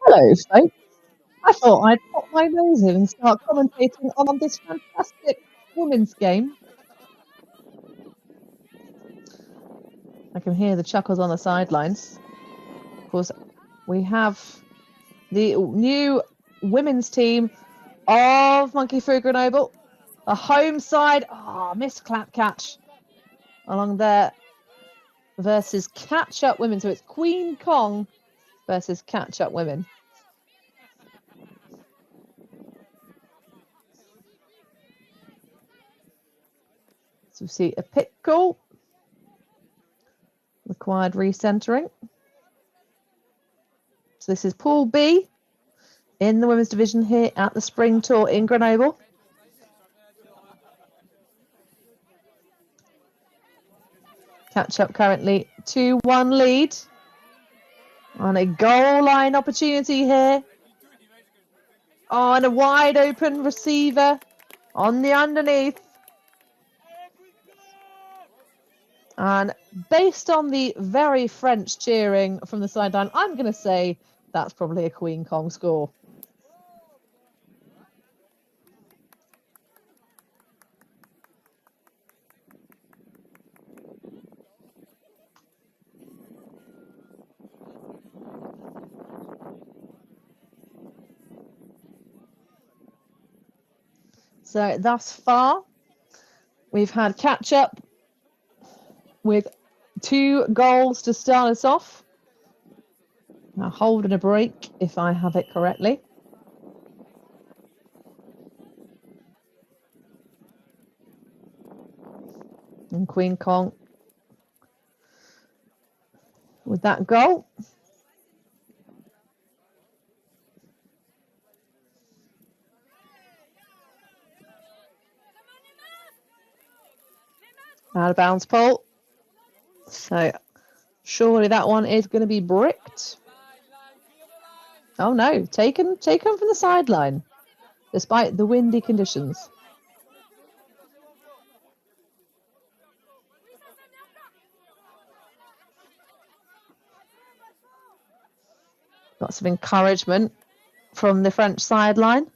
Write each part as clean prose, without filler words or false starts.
Hello, folks. I thought I'd pop my nose in and start commentating on this fantastic women's game. I can hear the chuckles on the sidelines. Of course, we have the new women's team of Monkey Fu Grenoble. A home side. Oh, missed clap catch along there versus Catchup women. So it's Queen Kong versus Catchup women. So we see a pit call. Required recentering. So this is Pool B in the women's division here at the Spring Tour in Grenoble. Catchup currently 2-1 lead. On a goal line opportunity here. On a wide open receiver on the underneath. And based on the very French cheering from the sideline, I'm going to say that's probably a Queen Kong score. So thus far, we've had Catchup with 2 goals to start us off. A hold and a break, if I have it correctly. And Queen Kong with that goal. Out of bounds, Paul. So surely that one is going to be bricked. Oh no, taken from the sideline, despite the windy conditions. Lots of encouragement from the French sideline.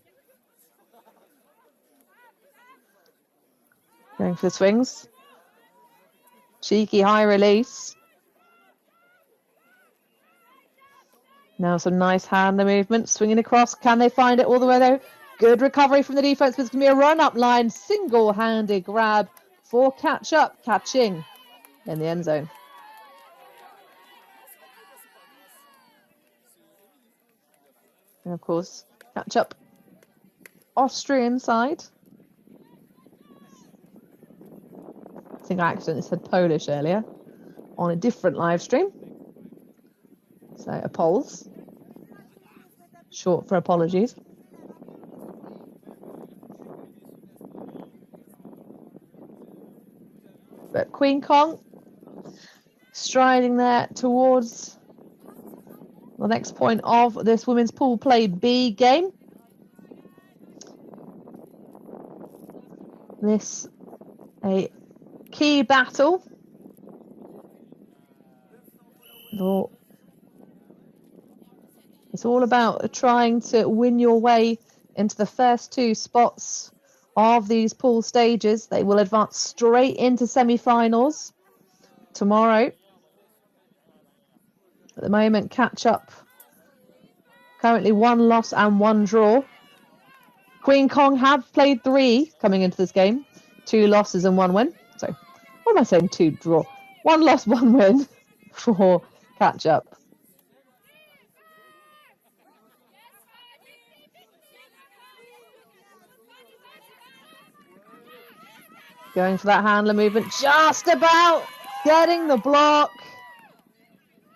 Going for the swings. Cheeky high release. Now some nice hander movement. Swinging across. Can they find it all the way though? Good recovery from the defense. But it's going to be a run-up line. Single-handed grab for Catchup. Catching in the end zone. And of course, Catchup Austrian side. I think I accidentally said Polish earlier on a different live stream. So Apols, short for apologies. But Queen Kong striding there towards the next point of this women's pool play B game. This a key battle. It's all about trying to win your way into the first 2 spots of these pool stages. They will advance straight into semi-finals tomorrow. At the moment, Catchup currently 1 loss and 1 draw. Queen Kong have played 3 coming into this game. 2 losses and 1 win. So, what am I saying? 2 draw. 1 loss, 1 win for Catchup. Going for that handler movement. Just about getting the block.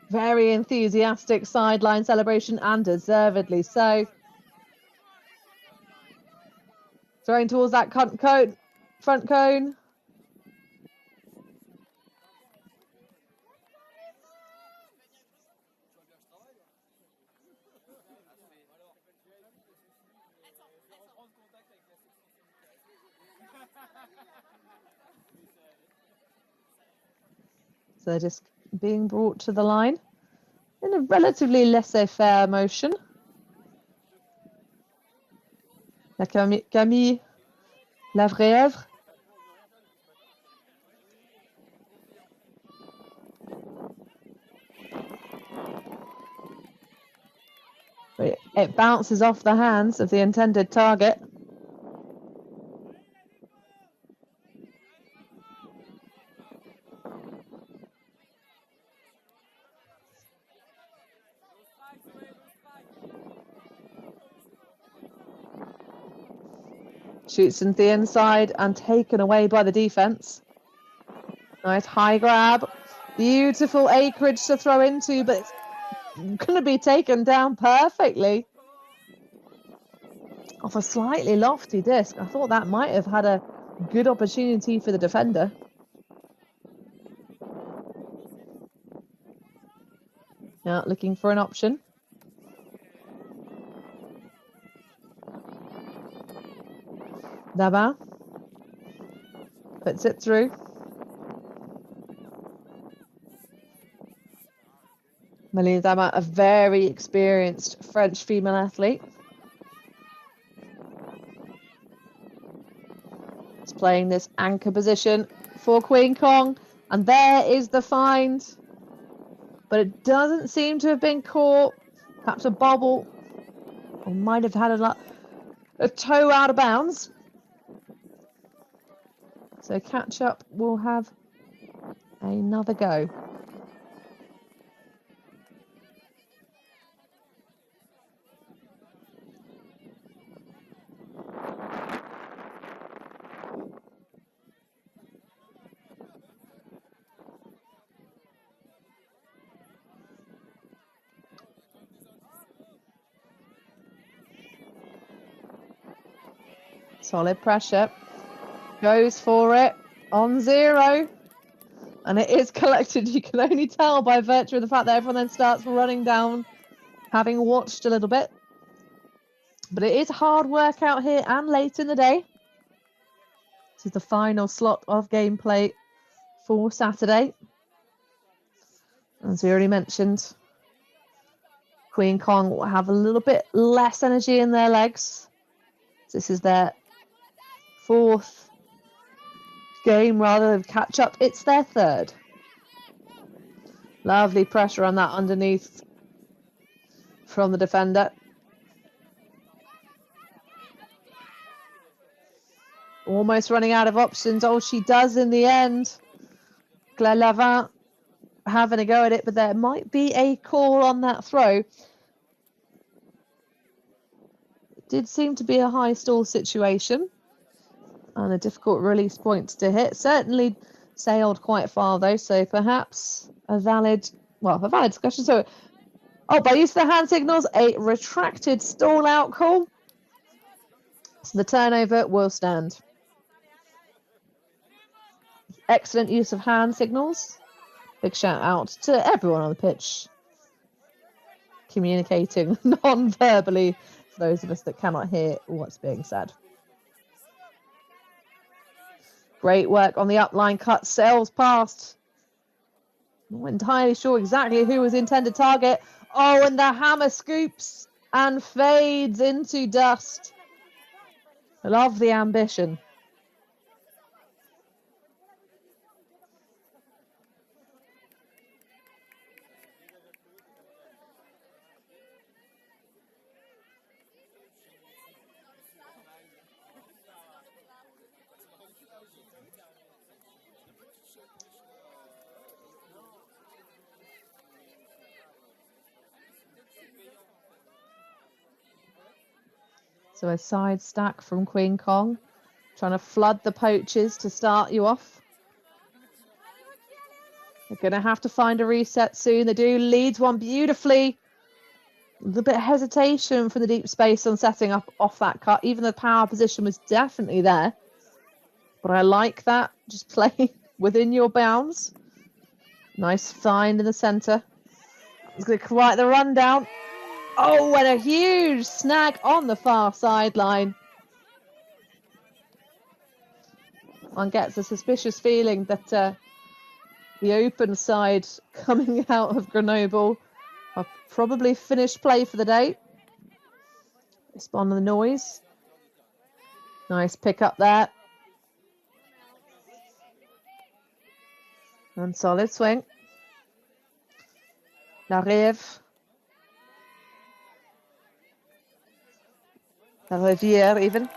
Very enthusiastic sideline celebration, and deservedly so. Throwing towards that front cone. So they're just being brought to the line in a relatively laissez-faire motion. La Camille Lavrièvre. It bounces off the hands of the intended target. Shoots into the inside and taken away by the defense. Nice high grab. Beautiful acreage to throw into, but it's going to be taken down perfectly off a slightly lofty disc. I thought that might have had a good opportunity for the defender. Now looking for an option. Daba puts it through. Melina Daba, a very experienced French female athlete. It's playing this anchor position for Queen Kong, and there is the find. But it doesn't seem to have been caught. Perhaps a bobble, or might have had a toe out of bounds. So Catchup will have another go. Solid pressure. Goes for it on 0. And it is collected. You can only tell by virtue of the fact that everyone then starts running down, having watched a little bit. But it is hard work out here and late in the day. This is the final slot of gameplay for Saturday. As we already mentioned, Queen Kong will have a little bit less energy in their legs. This is their 4th game rather than catch up. It's their 3rd. Lovely pressure on that underneath from the defender. Almost running out of options. Oh, she does in the end. Claire Lavin having a go at it, but there might be a call on that throw. It did seem to be a high stall situation and a difficult release point to hit. Certainly sailed quite far though, so perhaps a valid discussion. So, by use of the hand signals, a retracted stall out call. So the turnover will stand. Excellent use of hand signals. Big shout out to everyone on the pitch, communicating non-verbally for those of us that cannot hear what's being said. Great work on the upline cut, sails past. Not entirely sure exactly who was the intended target. Oh, and the hammer scoops and fades into dust. I love the ambition. So a side stack from Queen Kong, trying to flood the poachers to start you off. They're going to have to find a reset soon. They do. Leads one beautifully. A little bit of hesitation from the deep space on setting up off that cut. Even the power position was definitely there. But I like that. Just play within your bounds. Nice find in the centre. It's going to quite the rundown. Oh, and a huge snag on the far sideline. One gets a suspicious feeling that the open side coming out of Grenoble are probably finished play for the day. Respond to the noise. Nice pick up there. And solid swing. Larive. Riviere even.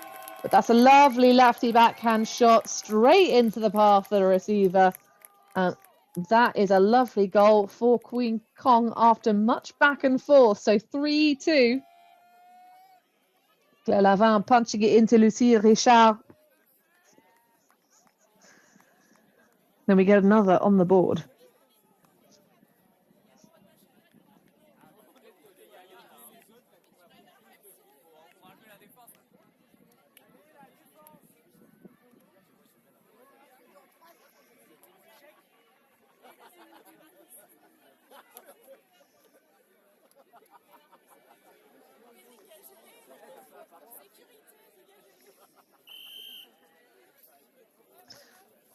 But that's a lovely lefty backhand shot straight into the path of the receiver. And that is a lovely goal for Queen Kong after much back and forth. So 3-2. Claire Lavin punching it into Lucie Richard. Then we get another on the board.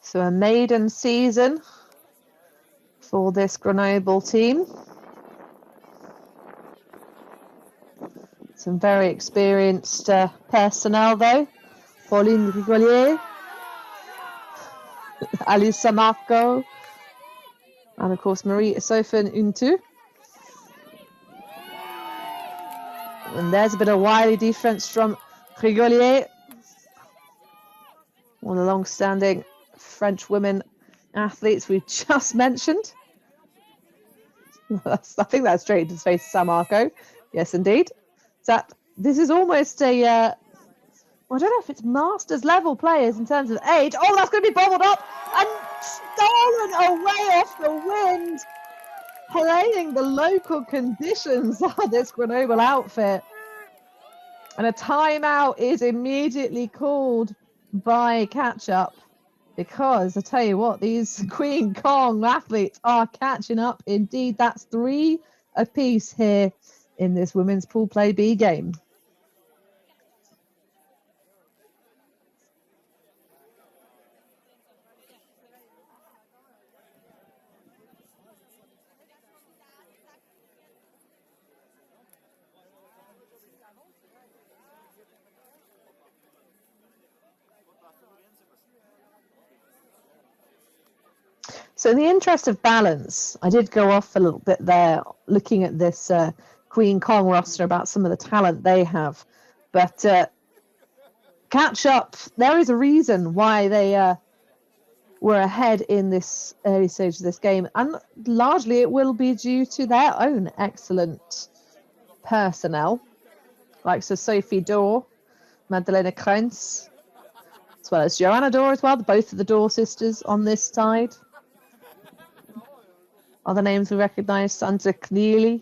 So a maiden season for this Grenoble team. Some very experienced personnel though. Pauline Rigolier, Alice Samarco, and of course Marie Sophie Untu. And there's a bit of wily defense from Rigolier, one of the long-standing French women athletes we just mentioned. I think that's straight into the face of San Marco. Yes, indeed. This is almost a, I don't know if it's Masters level players in terms of age. Oh, that's going to be bobbled up and stolen away off the wind, playing the local conditions of this Grenoble outfit. And a timeout is immediately called by Catchup, because I tell you what, these Queen Kong athletes are catching up. Indeed, that's 3 apiece here in this women's pool play B game. So in the interest of balance, I did go off a little bit there looking at this Queen Kong roster about some of the talent they have. But Catchup, there is a reason why they were ahead in this early stage of this game. And largely it will be due to their own excellent personnel, like Sophie Dor, Madeleine Krentz, as well as Joanna Dor as well, both of the Dor sisters on this side. Other names we recognise, Sandra Kneely,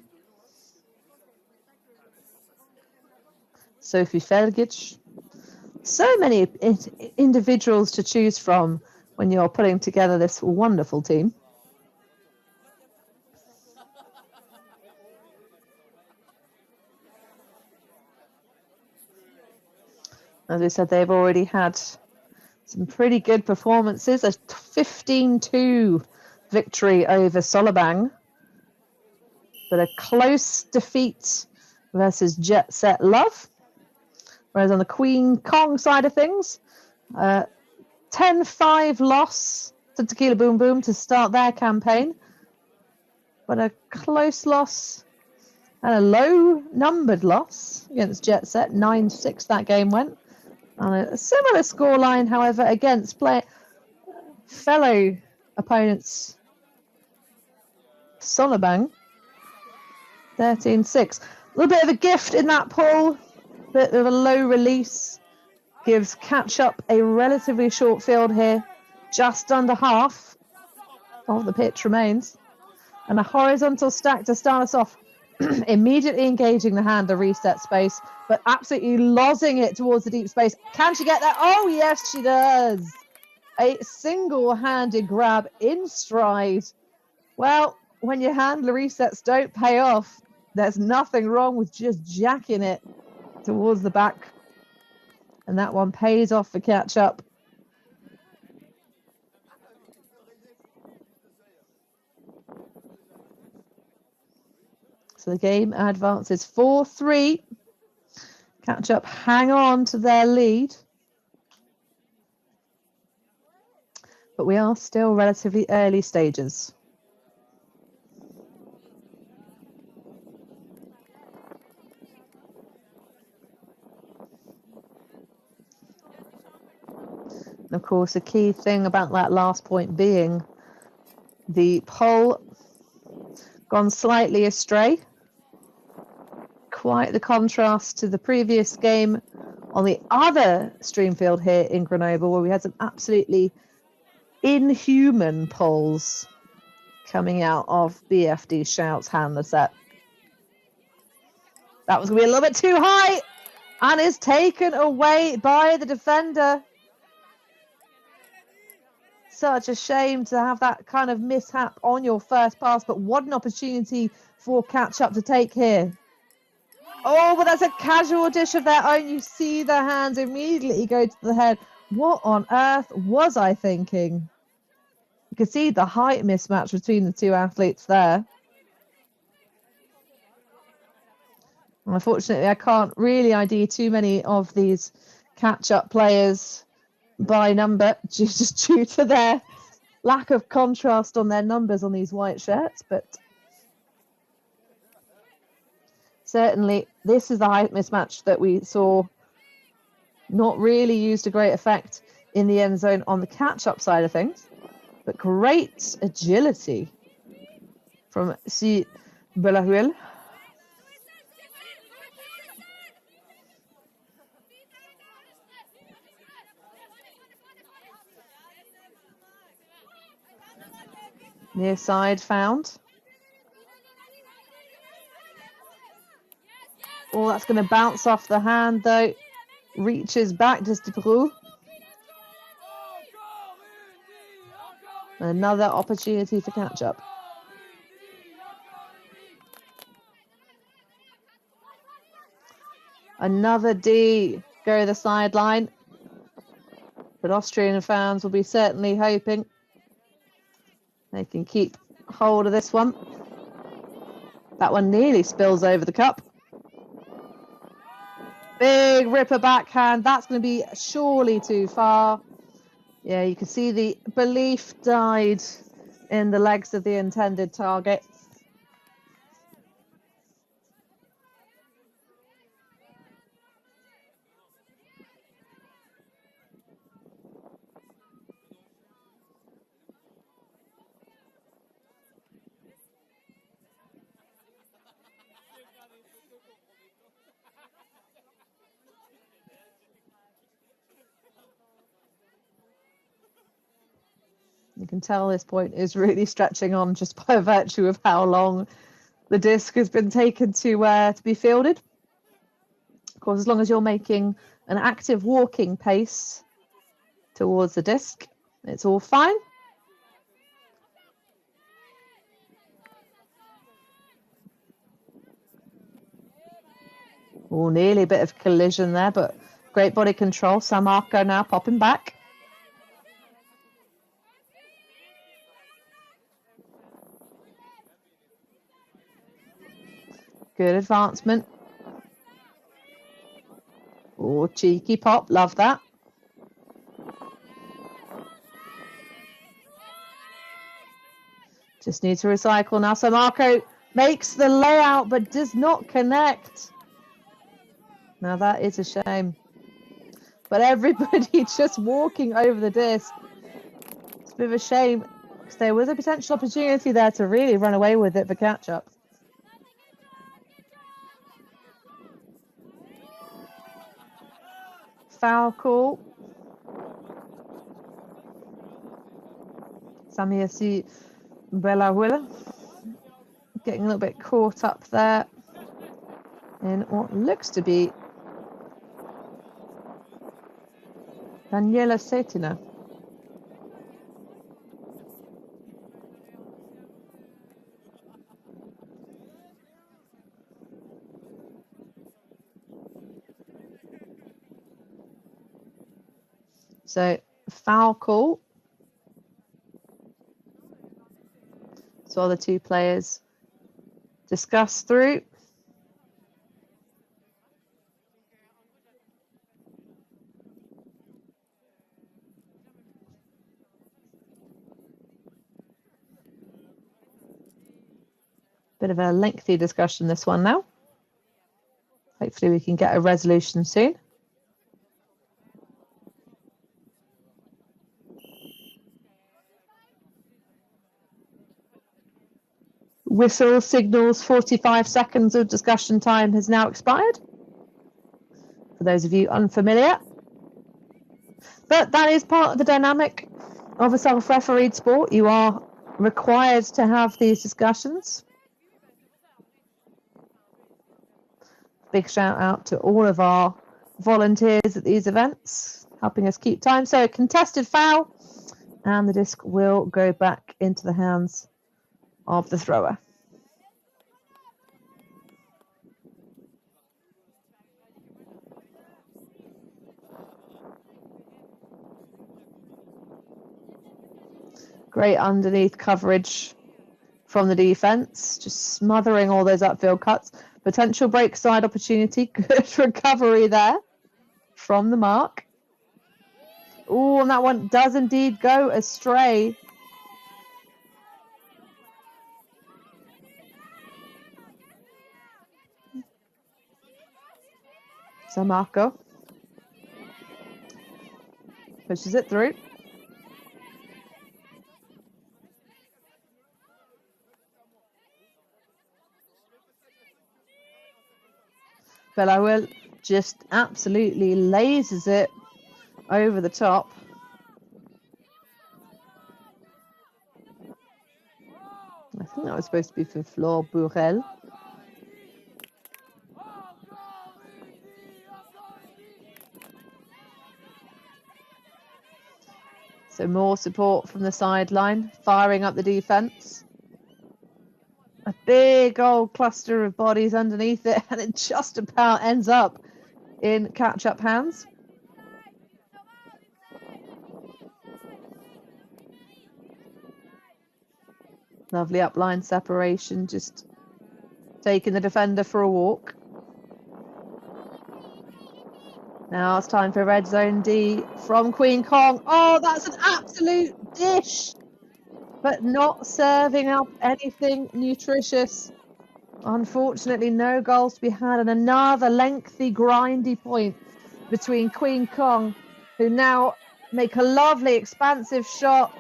Sophie Felgic. So many individuals to choose from when you're putting together this wonderful team. As I said, they've already had some pretty good performances. A 15-2 victory over Solabang, but a close defeat versus Jet Set Love. Whereas on the Queen Kong side of things, 10-5 loss to Tequila Boom Boom to start their campaign, but a close loss and a low-numbered loss against Jet Set. 9-6 that game went. On a similar scoreline, however, against fellow opponents Solabang, 13-6. A little bit of a gift in that pool, bit of a low release, gives Catchup a relatively short field here. Just under half of the pitch remains. And a horizontal stack to start us off. Immediately engaging the hand to reset space, but absolutely losing it towards the deep space. Can she get there? Oh, yes, she does. A single-handed grab in stride. Well, when your handler resets don't pay off, there's nothing wrong with just jacking it towards the back. And that one pays off for Catchup. So the game advances 4-3. Catchup hang on to their lead. But we are still relatively early stages. And of course, the key thing about that last point being the pole gone slightly astray. Quite the contrast to the previous game on the other stream field here in Grenoble, where we had some absolutely inhuman poles coming out of BFD Shout's handler set. That was going to be a little bit too high and is taken away by the defender. Such a shame to have that kind of mishap on your first pass, but what an opportunity for Catchup to take here. Oh, but that's a casual dish of their own. You see their hands immediately go to the head. What on earth was I thinking? You can see the height mismatch between the two athletes there. Unfortunately, I can't really ID too many of these catch-up players by number, just due to their lack of contrast on their numbers on these white shirts. But certainly, this is the height mismatch that we saw not really used to great effect in the end zone on the catch-up side of things. But great agility from Si Belahuel. Near side found. Oh, that's going to bounce off the hand, though. Reaches back to Stibrou. Another opportunity for catch-up. Another D. Go to the sideline. But Austrian fans will be certainly hoping they can keep hold of this one. That one nearly spills over the cup. Big ripper backhand. That's going to be surely too far. Yeah, you can see the belief died in the legs of the intended target. You can tell this point is really stretching on just by virtue of how long the disc has been taken to be fielded. Of course, as long as you're making an active walking pace towards the disc, it's all fine. Oh, nearly a bit of collision there, but great body control. San Marco now popping back. Good advancement. Oh, cheeky pop. Love that. Just need to recycle now. So Marco makes the layout but does not connect. Now that is a shame. But everybody just walking over the disc. It's a bit of a shame because there was a potential opportunity there to really run away with it for catch-up. Foul call. Samiasi Bellawilla getting a little bit caught up there in what looks to be Daniela Cetina. So foul call. So the two players discuss through. Bit of a lengthy discussion, this one now. Hopefully we can get a resolution soon. Whistle signals 45 seconds of discussion time has now expired. For those of you unfamiliar. But that is part of the dynamic of a self-refereed sport. You are required to have these discussions. Big shout out to all of our volunteers at these events, helping us keep time. So a contested foul, and the disc will go back into the hands of the thrower. Great underneath coverage from the defense, just smothering all those upfield cuts. Potential break side opportunity. Good recovery there from the mark. Oh, and that one does indeed go astray. So Marco pushes it through. Belawil just absolutely lasers it over the top. I think that was supposed to be for Flor Bourrel. So more support from the sideline, firing up the defence. A big old cluster of bodies underneath it, and it just about ends up in catch-up hands. Lovely upline separation, just taking the defender for a walk. Now it's time for Red Zone D from Queen Kong. Oh, that's an absolute dish, but not serving up anything nutritious. Unfortunately, no goals to be had, and another lengthy, grindy point between Queen Kong, who now make a lovely, expansive shot,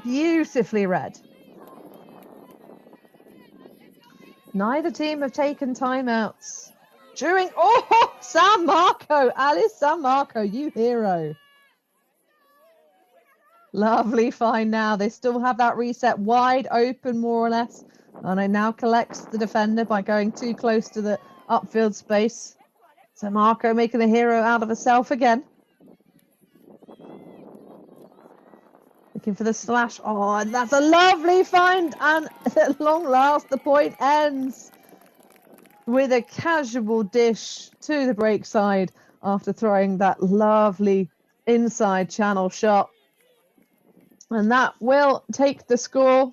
beautifully read. Neither team have taken timeouts. San Marco, Alice San Marco, you hero. Lovely find now. They still have that reset wide open, more or less. And it now collects the defender by going too close to the upfield space. So Marco making a hero out of herself again. Looking for the slash. Oh, and that's a lovely find. And at long last, the point ends with a casual dish to the break side after throwing that lovely inside channel shot. And that will take the score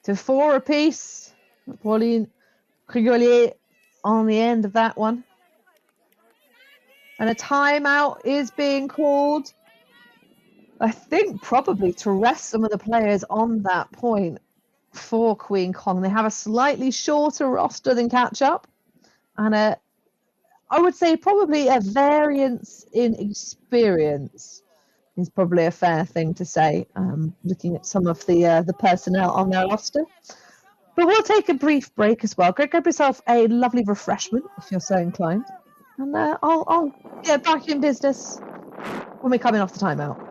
to 4 apiece. Pauline Grigolier on the end of that one. And a timeout is being called. I think probably to rest some of the players on that point for Queen Kong. They have a slightly shorter roster than Catchup, and I would say probably a variance in experience is probably a fair thing to say, looking at some of the personnel on their roster. But we'll take a brief break as well. Go grab yourself a lovely refreshment if you're so inclined. And I'll get back in business when we're coming off the timeout.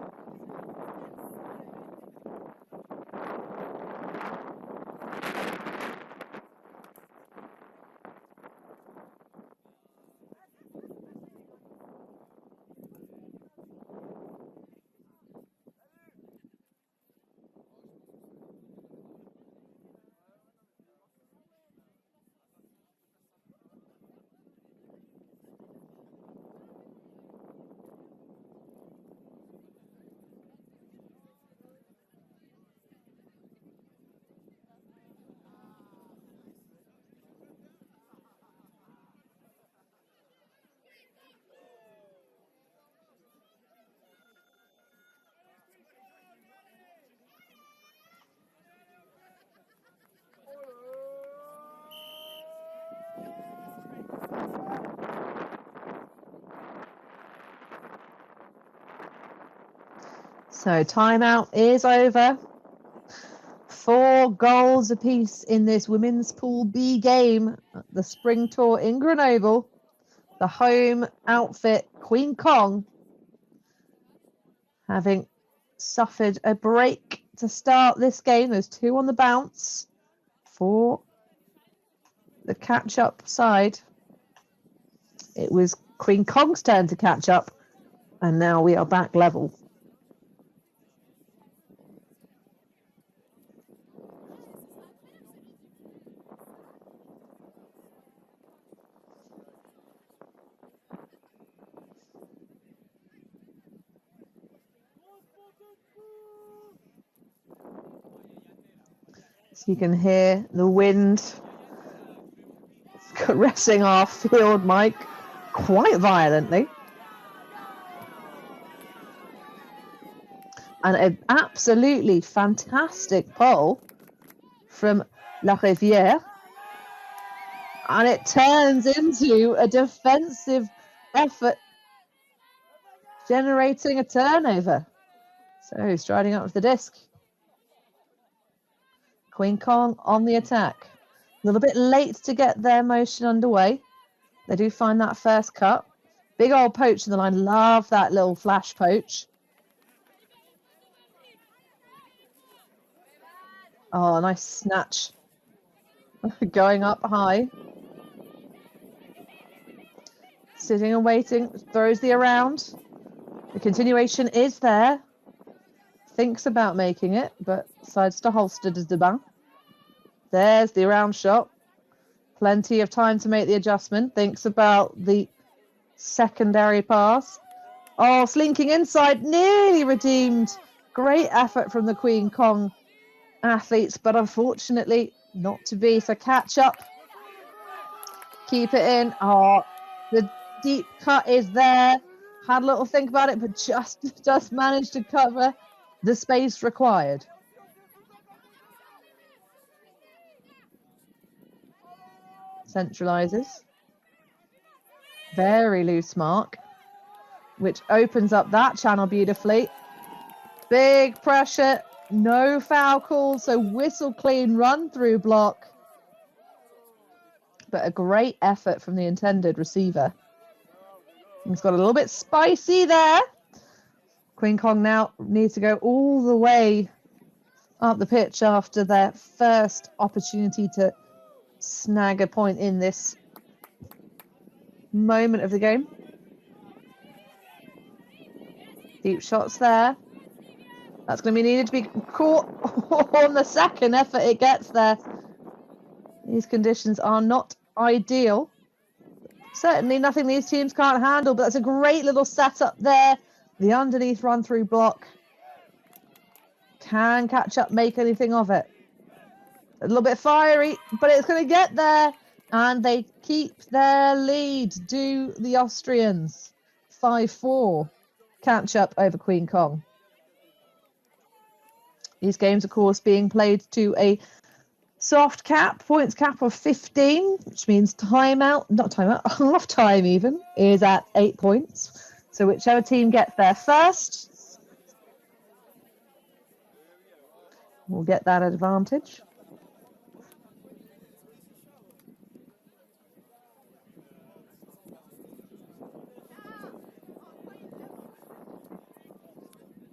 So timeout is over. 4 goals apiece in this women's Pool B game at the Spring Tour in Grenoble. The home outfit, Queen Kong, having suffered a break to start this game. There's 2 on the bounce for the catch-up side. It was Queen Kong's turn to catch up, and now we are back level. So you can hear the wind caressing our field mic quite violently. And an absolutely fantastic pole from La Rivière. And it turns into a defensive effort, generating a turnover. So striding up with the disc. Queen Kong on the attack. A little bit late to get their motion underway. They do find that first cut. Big old poach in the line. Love that little flash poach. Oh, nice snatch. Going up high. Sitting and waiting. Throws the around. The continuation is there. Thinks about making it, but decides to holster de bain. There's the around shot. Plenty of time to make the adjustment. Thinks about the secondary pass. Oh, slinking inside. Nearly redeemed. Great effort from the Queen Kong athletes, but unfortunately not to be for catch up. Keep it in. Oh, the deep cut is there. Had a little think about it, but just managed to cover the space required. Centralizes. Very loose mark, which opens up that channel beautifully. Big pressure, no foul call, so whistle clean run through block. But a great effort from the intended receiver. It's got a little bit spicy there. Queen Kong now needs to go all the way up the pitch after their first opportunity to snag a point in this moment of the game. Deep shots there. That's going to be needed to be caught on the second effort it gets there. These conditions are not ideal. Certainly nothing these teams can't handle, but that's a great little setup there. The underneath run through block. Can catch up, make anything of it. A little bit fiery, but it's going to get there. And they keep their lead, do the Austrians. 5-4. Catch up over Queen Kong. These games, of course, being played to a soft cap, points cap of 15, which means half time even, is at 8 points. So whichever team gets there first will get that advantage.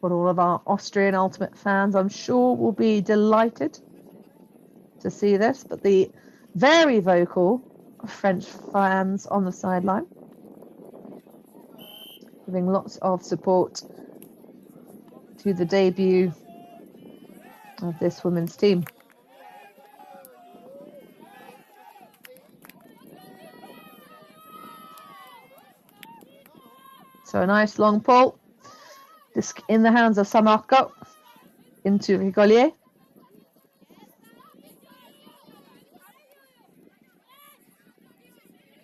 But all of our Austrian Ultimate fans, I'm sure, will be delighted to see this. But the very vocal French fans on the sideline, giving lots of support to the debut of this women's team. So a nice long pull. Disc in the hands of Samarco into Rigolier.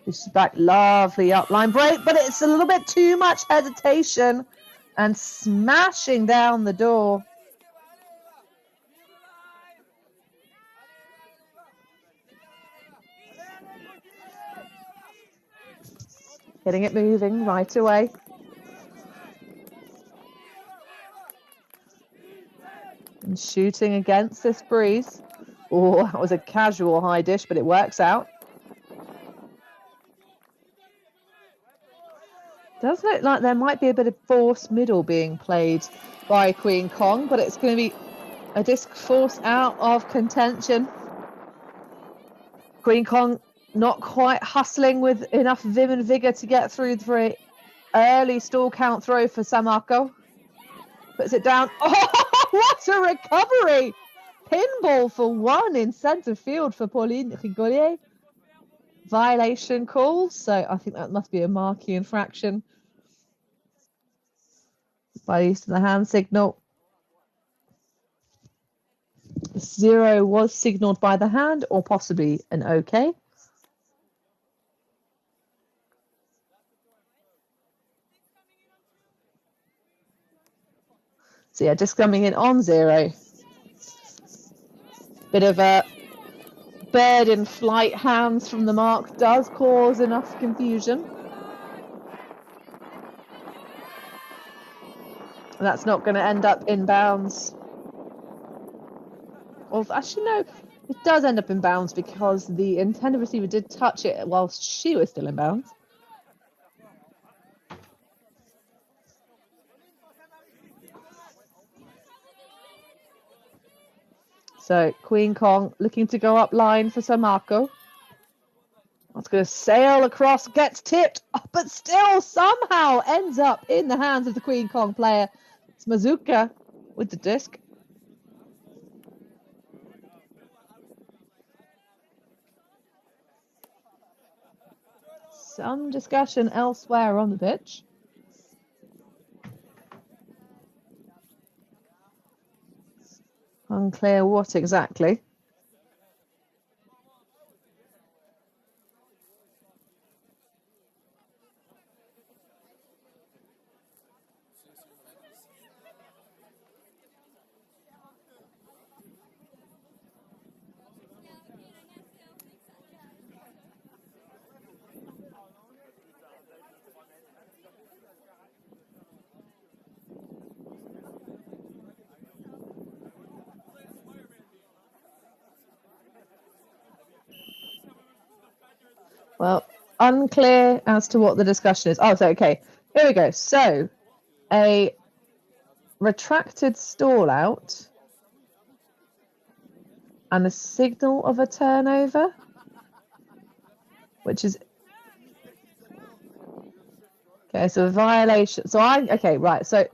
This is back, lovely upline break, but it's a little bit too much hesitation and smashing down the door. Getting it moving right away. And shooting against this breeze. Oh, that was a casual high dish, but it works out. Does look like there might be a bit of force middle being played by Queen Kong, but it's going to be a disc force out of contention. Queen Kong not quite hustling with enough vim and vigor to get through the very early stall count throw for Samarco. Puts it down. Oh, what a recovery! Pinball for one in centre field for Pauline Rigolier. Violation call, so I think that must be a marquee infraction by use of the hand signal. 0 was signalled by the hand, or possibly an OK. So yeah, just coming in on 0. Bit of a bird in flight hands from the mark does cause enough confusion. That's not going to end up in bounds. Or actually, no, it does end up in bounds because the intended receiver did touch it whilst she was still in bounds. So Queen Kong looking to go up line for Samarco. That's going to sail across, gets tipped, but still somehow ends up in the hands of the Queen Kong player. It's Mazuka with the disc. Some discussion elsewhere on the pitch. Unclear what exactly. Well, unclear as to what the discussion is. Oh, so okay. Here we go. So, a retracted stall out and a signal of a turnover, which is okay. So a violation. So okay, right. So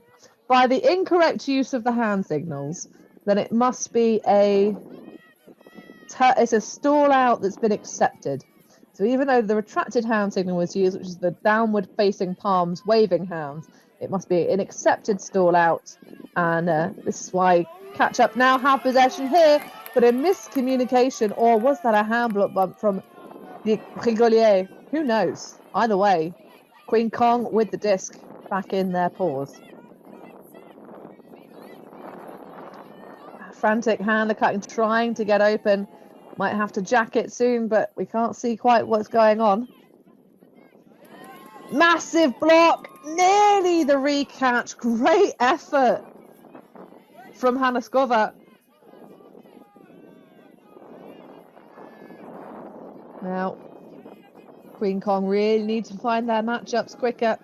by the incorrect use of the hand signals, then it must be it's a stall out that's been accepted. So even though the retracted hand signal was used, which is the downward facing palms waving hands, it must be an accepted stall out. And this is why Catchup now have possession here, but a miscommunication, or was that a hand block bump from the Rigolier? Who knows? Either way, Queen Kong with the disc back in their paws. Frantic hand cutting, trying to get open. Might have to jack it soon, but we can't see quite what's going on. Massive block, nearly the recatch. Great effort from Hanaskova. Now, Queen Kong really need to find their matchups quicker.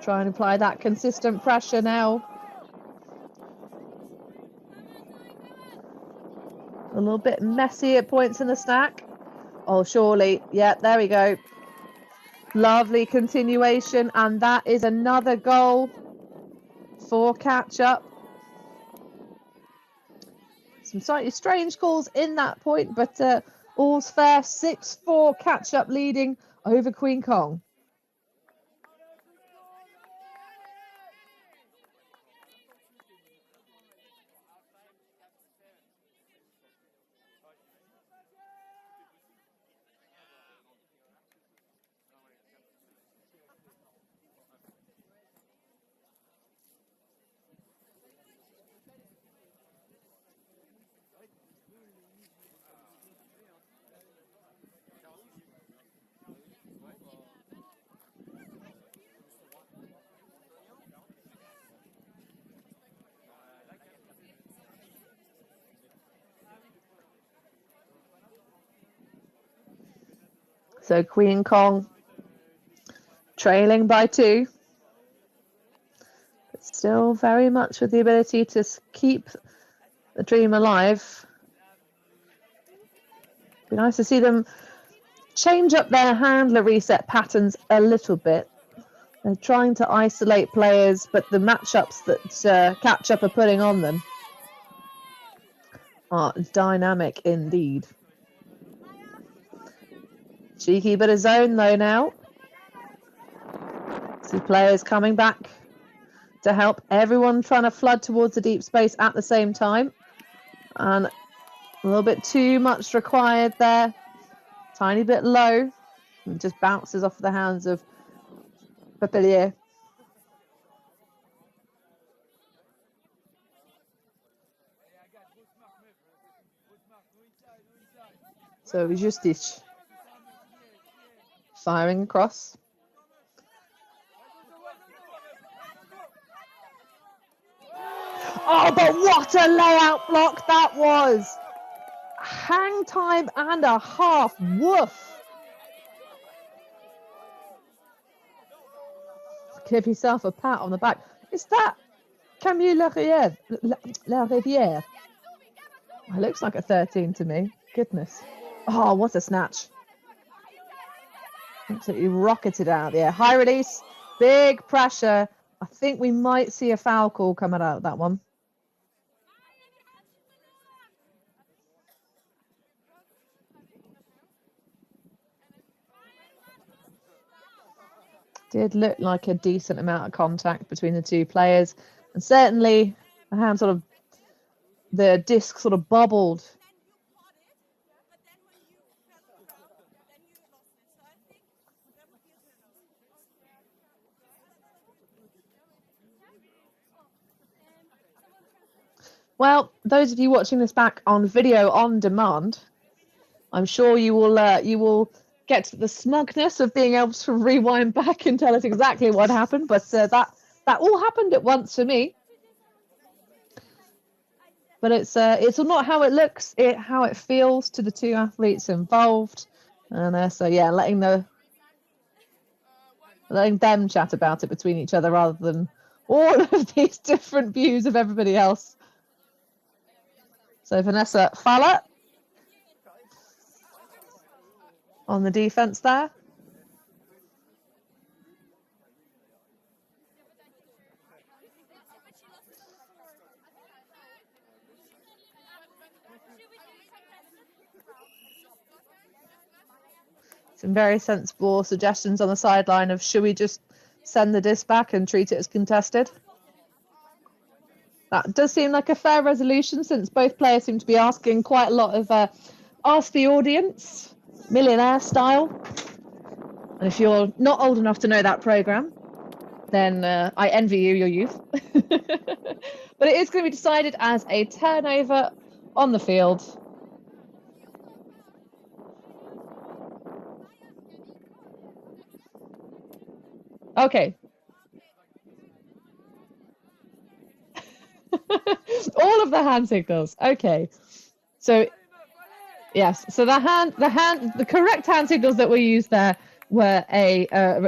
Try and apply that consistent pressure now. A little bit messy at points in the stack. Oh, surely. Yeah, there we go. Lovely continuation. And that is another goal for Catchup. Some slightly strange calls in that point, but all's fair. 6-4 Catchup leading over Queen Kong. So Queen Kong trailing by 2. But still very much with the ability to keep the dream alive. Be nice to see them change up their handler reset patterns a little bit. They're trying to isolate players, but the matchups that Catchup are putting on them are dynamic indeed. Cheeky bit of zone though now. See players coming back to help. Everyone trying to flood towards the deep space at the same time. And a little bit too much required there. Tiny bit low. It just bounces off the hands of Papillier. So Justice firing across. Oh, but what a layout block that was! Hang time and a half. Woof! Give yourself a pat on the back. Is that Camille Rivière? It looks like a 13 to me. Goodness. Oh, what a snatch. Absolutely rocketed out there. High release, big pressure. I think we might see a foul call coming out of that one. Did look like a decent amount of contact between the two players. And certainly the hand sort of, the disc sort of bobbled. Well, those of you watching this back on video on demand, I'm sure you will get the smugness of being able to rewind back and tell us exactly what happened. But that all happened at once for me. But it's not how it looks, how it feels to the two athletes involved, and so yeah, letting them chat about it between each other rather than all of these different views of everybody else. So Vanessa Falla on the defense there. Some very sensible suggestions on the sideline of should we just send the disc back and treat it as contested? That does seem like a fair resolution since both players seem to be asking quite a lot of ask the audience, millionaire style. And if you're not old enough to know that program, then I envy you, your youth. But it is going to be decided as a turnover on the field. Okay. All of the hand signals. Okay. So yes, so the correct hand signals that were used there were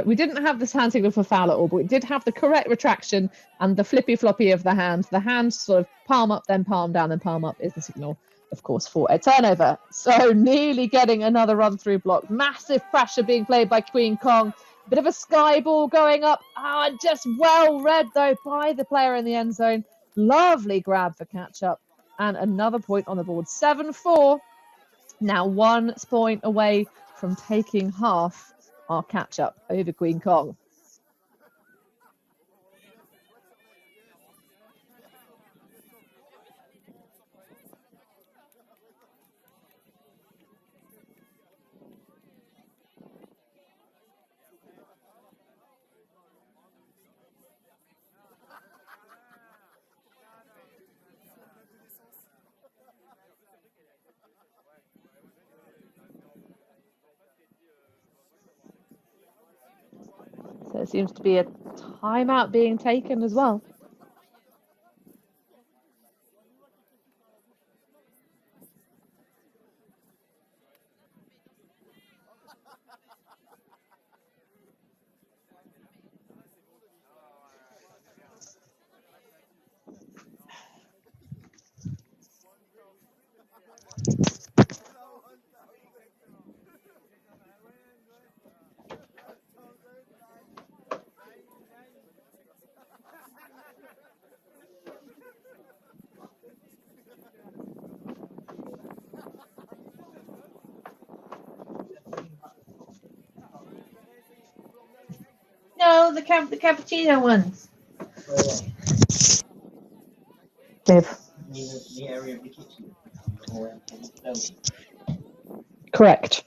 we didn't have this hand signal for foul at all, but we did have the correct retraction and the flippy floppy of the hand. The hand sort of palm up, then palm down, then palm up is the signal, of course, for a turnover. So nearly getting another run through block. Massive pressure being played by Queen Kong. Bit of a sky ball going up. Just well read though by the player in the end zone. Lovely grab for Catchup. And another point on the board. 7-4. Now 1 point away from taking half our Catchup over Queen Kong. So there seems to be a timeout being taken as well. the cappuccino ones. Dave. The area of the kitchen. Or Correct.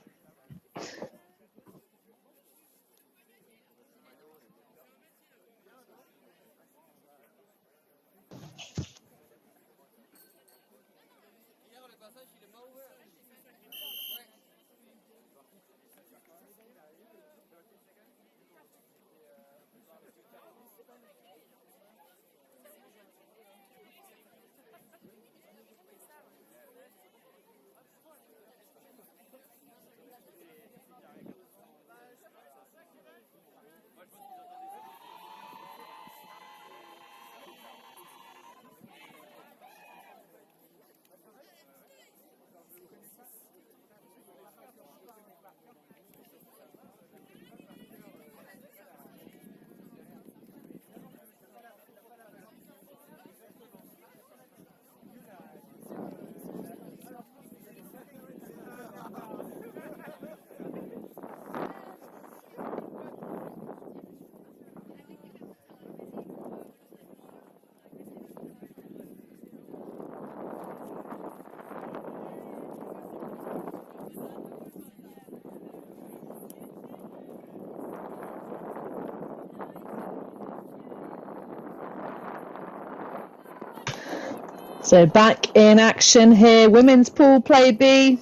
So back in action here, women's pool play B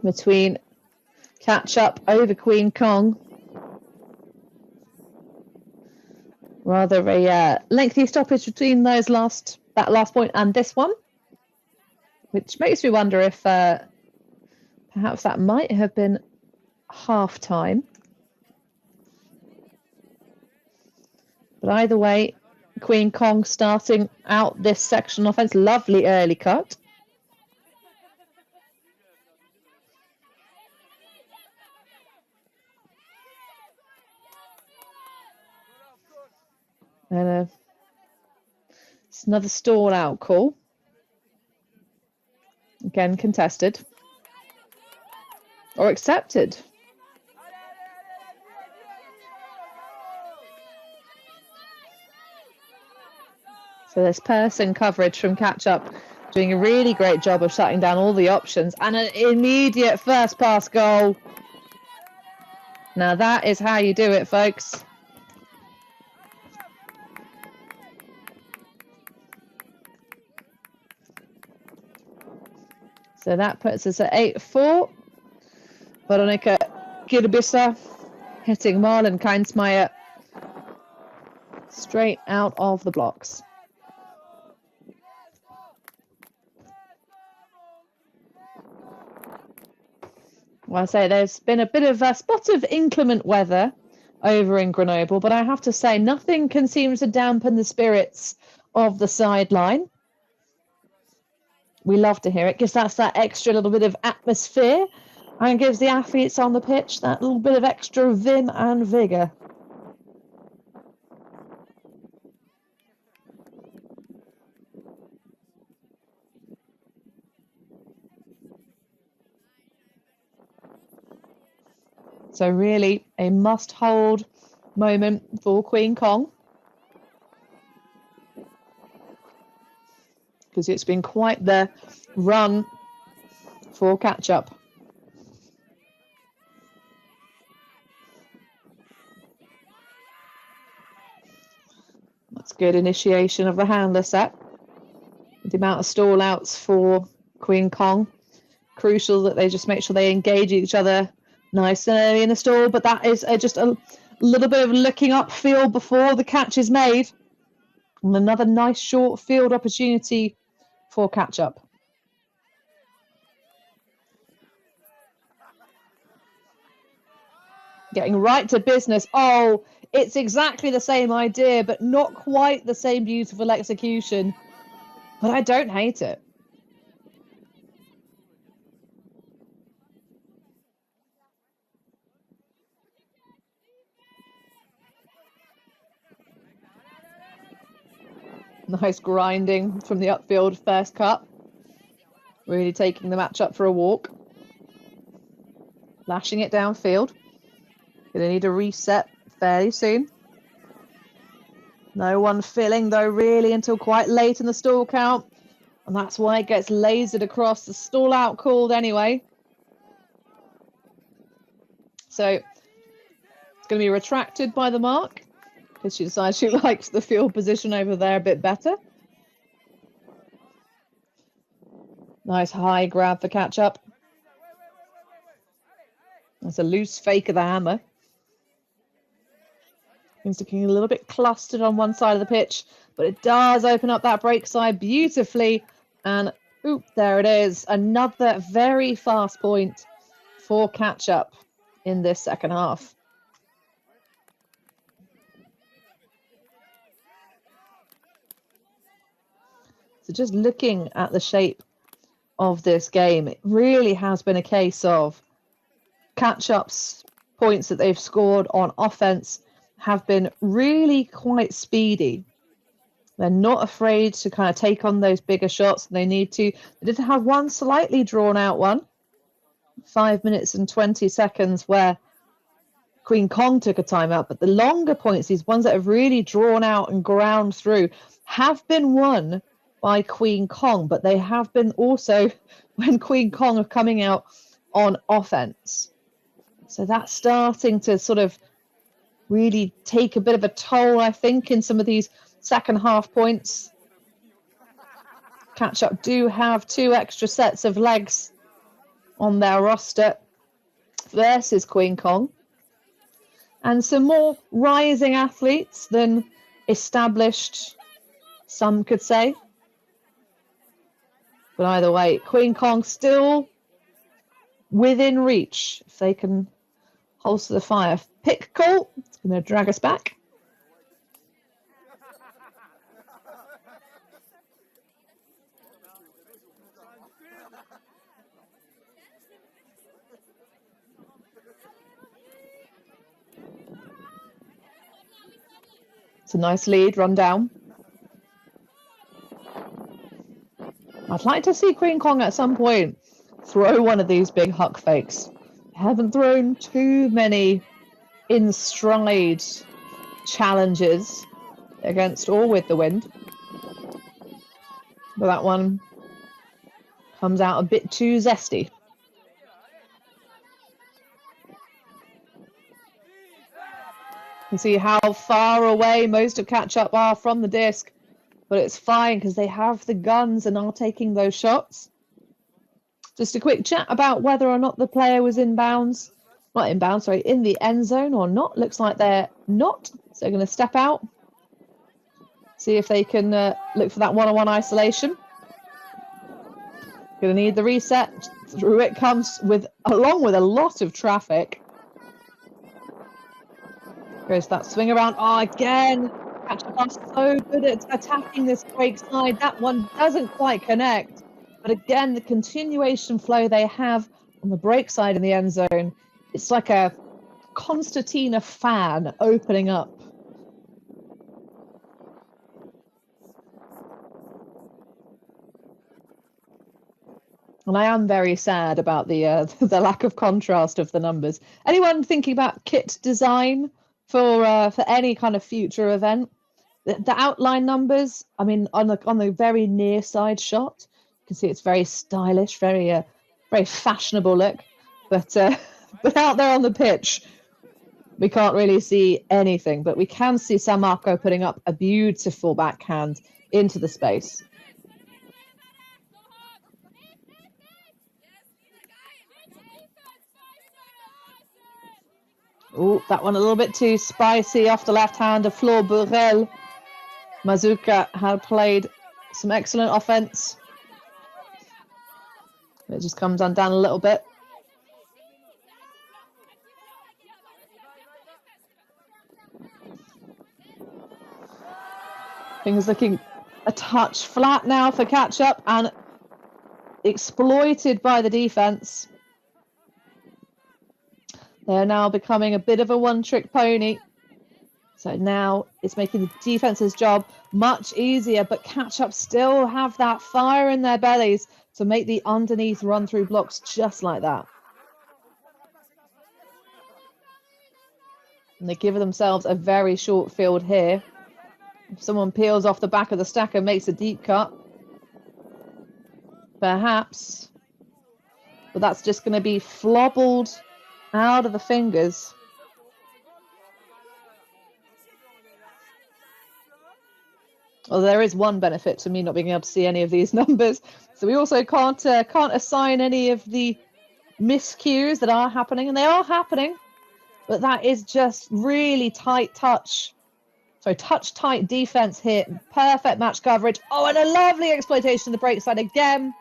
between Catchup over Queen Kong. Rather a lengthy stoppage between that last point and this one, which makes me wonder if perhaps that might have been half time. But either way, Queen Kong starting out this section offense. Lovely early cut. And it's another stall out call. Again, contested. Or accepted. So this person coverage from Catchup doing a really great job of shutting down all the options, and an immediate first pass goal. Now that is how you do it, folks. So that puts us at 8-4. Veronica Girbissa hitting Marlon Keinsmeyer straight out of the blocks. Well, I say there's been a bit of a spot of inclement weather over in Grenoble, but I have to say nothing can seem to dampen the spirits of the sideline. We love to hear it. Gives us that extra little bit of atmosphere and gives the athletes on the pitch that little bit of extra vim and vigour. So really a must-hold moment for Queen Kong, because it's been quite the run for Catchup. That's good initiation of the handler set. The amount of stall outs for Queen Kong. Crucial that they just make sure they engage each other nice and early in the stall, but that is just a little bit of looking up field before the catch is made. And another nice short field opportunity for Catchup. Getting right to business. Oh, it's exactly the same idea, but not quite the same beautiful execution. But I don't hate it. Nice grinding from the upfield first cut. Really taking the match up for a walk. Lashing it downfield. Going to need a reset fairly soon. No one filling, though, really until quite late in the stall count. And that's why it gets lasered across. The stall out called anyway. So it's going to be retracted by the mark because she decides she likes the field position over there a bit better. Nice high grab for Catchup. That's a loose fake of the hammer. Things looking a little bit clustered on one side of the pitch, but it does open up that break side beautifully. And oop, there it is. Another very fast point for Catchup in this second half. So just looking at the shape of this game, it really has been a case of Catchup's points that they've scored on offense have been really quite speedy. They're not afraid to kind of take on those bigger shots. They need to. They did have one slightly drawn out one, 5 minutes and 20 seconds, where Queen Kong took a timeout. But the longer points, these ones that have really drawn out and ground through, have been won by Queen Kong. But they have been also when Queen Kong are coming out on offense. So that's starting to sort of really take a bit of a toll, I think, in some of these second half points. Catchup do have 2 extra sets of legs on their roster versus Queen Kong. And some more rising athletes than established, some could say. But either way, Queen Kong still within reach if they can holster the fire. Pick call. It's going to drag us back. It's a nice lead, run down. I'd like to see Queen Kong at some point throw one of these big huck fakes. Haven't thrown too many in stride challenges against or with the wind. But that one comes out a bit too zesty. You can see how far away most of Catchup are from the disc, but it's fine because they have the guns and are taking those shots. Just a quick chat about whether or not the player was in bounds. Not in bounds, sorry, in the end zone or not. Looks like they're not. So they're going to step out. See if they can look for that one-on-one isolation. Going to need the reset. Through it comes along with a lot of traffic. Goes that swing around. Oh, again. Catchup are so good at attacking this break side. That one doesn't quite connect. But again, the continuation flow they have on the break side in the end zone, it's like a concertina fan opening up. And I am very sad about the lack of contrast of the numbers. Anyone thinking about kit design for any kind of future event? The outline numbers, I mean, on the very near side shot, you can see it's very stylish, very fashionable look. But out there on the pitch, we can't really see anything. But we can see San Marco putting up a beautiful backhand into the space. Oh, that one a little bit too spicy off the left hand of Flor Burrell. Mazuka had played some excellent offense. It just comes undone a little bit. Things looking a touch flat now for Catchup and exploited by the defense. They're now becoming a bit of a one-trick pony. So now it's making the defense's job much easier, but Catchup still have that fire in their bellies to make the underneath run-through blocks just like that. And they give themselves a very short field here. If someone peels off the back of the stack and makes a deep cut, perhaps. But that's just going to be flobbled out of the fingers. Well, there is one benefit to me not being able to see any of these numbers. So we also can't assign any of the miscues that are happening, and they are happening. But that is just really tight touch. So tight defense here. Perfect match coverage. Oh, and a lovely exploitation of the break side again.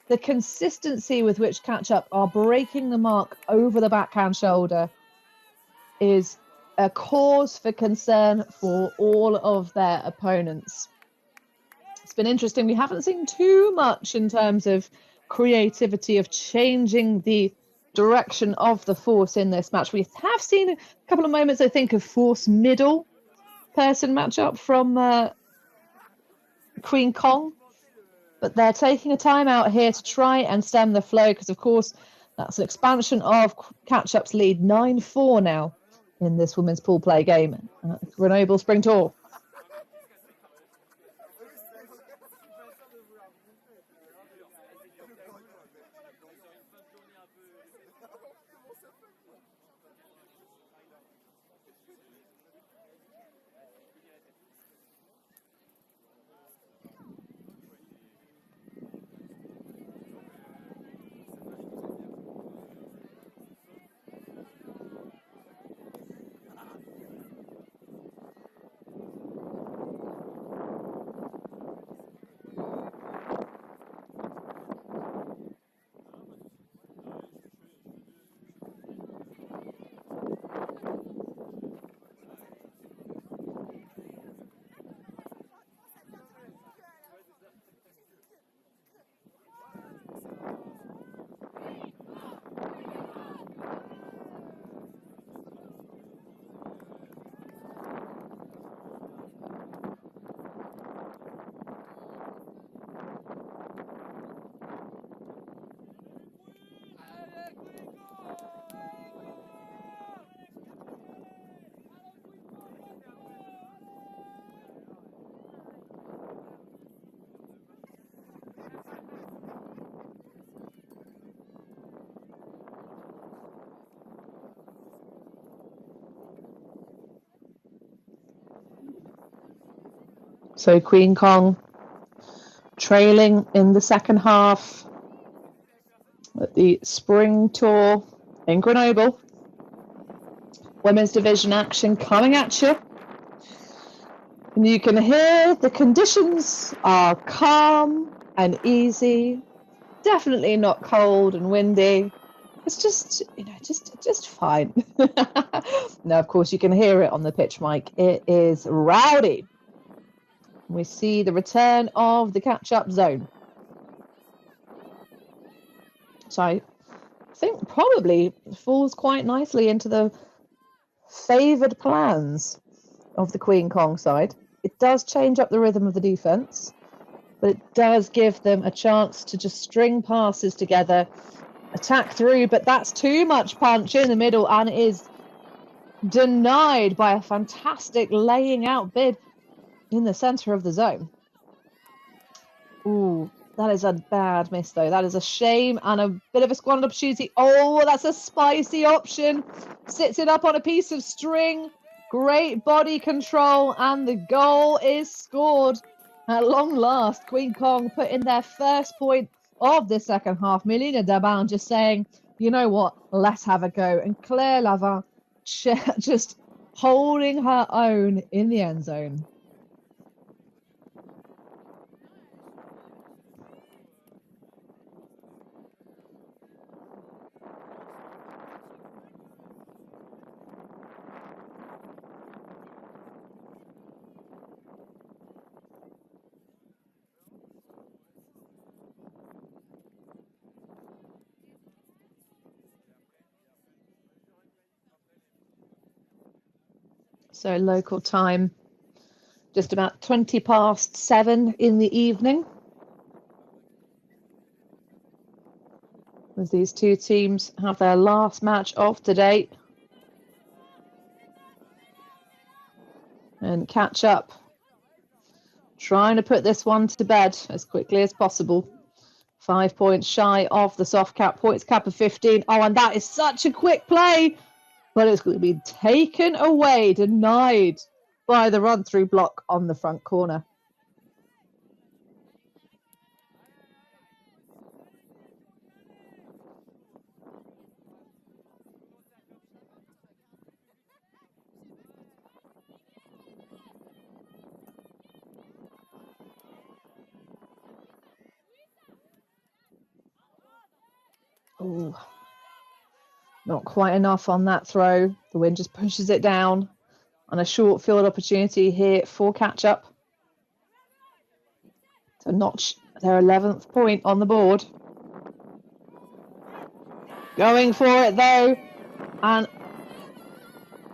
The consistency with which Catchup are breaking the mark over the backhand shoulder is a cause for concern for all of their opponents. It's been interesting. We haven't seen too much in terms of creativity of changing the direction of the force in this match. We have seen a couple of moments, I think, of force middle person matchup from Queen Kong, but they're taking a timeout here to try and stem the flow because, of course, that's an expansion of Catchup's lead, 9-4 now in this women's pool play game at Grenoble Spring Tour. So Queen Kong trailing in the second half at the Spring Tour in Grenoble. Women's division action coming at you. And you can hear the conditions are calm and easy. Definitely not cold and windy. It's just, just fine. Now, of course, you can hear it on the pitch mic. It is rowdy. We see the return of the catch-up zone. So I think probably falls quite nicely into the favoured plans of the Queen Kong side. It does change up the rhythm of the defence, but it does give them a chance to just string passes together, attack through, but that's too much punch in the middle, and it is denied by a fantastic laying out bid in the centre of the zone. Ooh, that is a bad miss, though. That is a shame and a bit of a squandered opportunity. Oh, that's a spicy option. Sits it up on a piece of string. Great body control, and the goal is scored. At long last, Queen Kong put in their first point of the second half. Melina Daban just saying, you know what, let's have a go. And Claire Lavin just holding her own in the end zone. So local time, just about 7:20 in the evening. As these two teams have their last match of today. And Catchup trying to put this one to bed as quickly as possible. 5 points shy of the soft cap, points cap of 15. Oh, and that is such a quick play, but it's going to be taken away, denied by the run-through block on the front corner. Ooh. Not quite enough on that throw. The wind just pushes it down on a short field opportunity here for Catchup to notch their 11th point on the board. Going for it though, and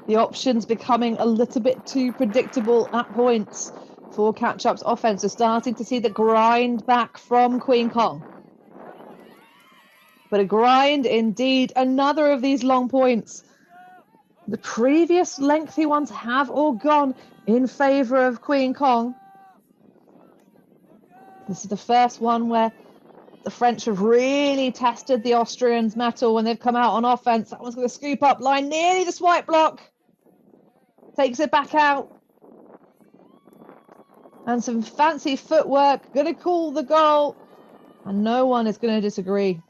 the options becoming a little bit too predictable at points for Catchup's offense. We're starting to see the grind back from Queen Kong. But a grind indeed. Another of these long points. The previous lengthy ones have all gone in favour of Queen Kong. This is the first one where the French have really tested the Austrians' mettle when they've come out on offence. That one's going to scoop up line, nearly the swipe block. Takes it back out. And some fancy footwork. Going to call the goal. And no one is going to disagree.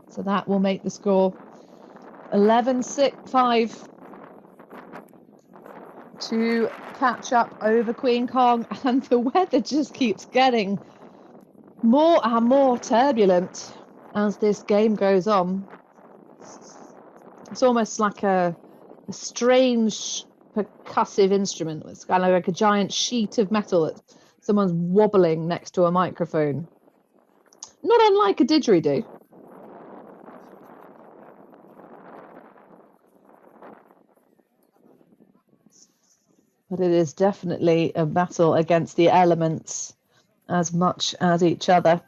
So that will make the score 11-5 to Catchup over Queen Kong. And the weather just keeps getting more and more turbulent as this game goes on. It's almost like a strange percussive instrument. It's kind of like a giant sheet of metal that someone's wobbling next to a microphone. Not unlike a didgeridoo. But it is definitely a battle against the elements as much as each other.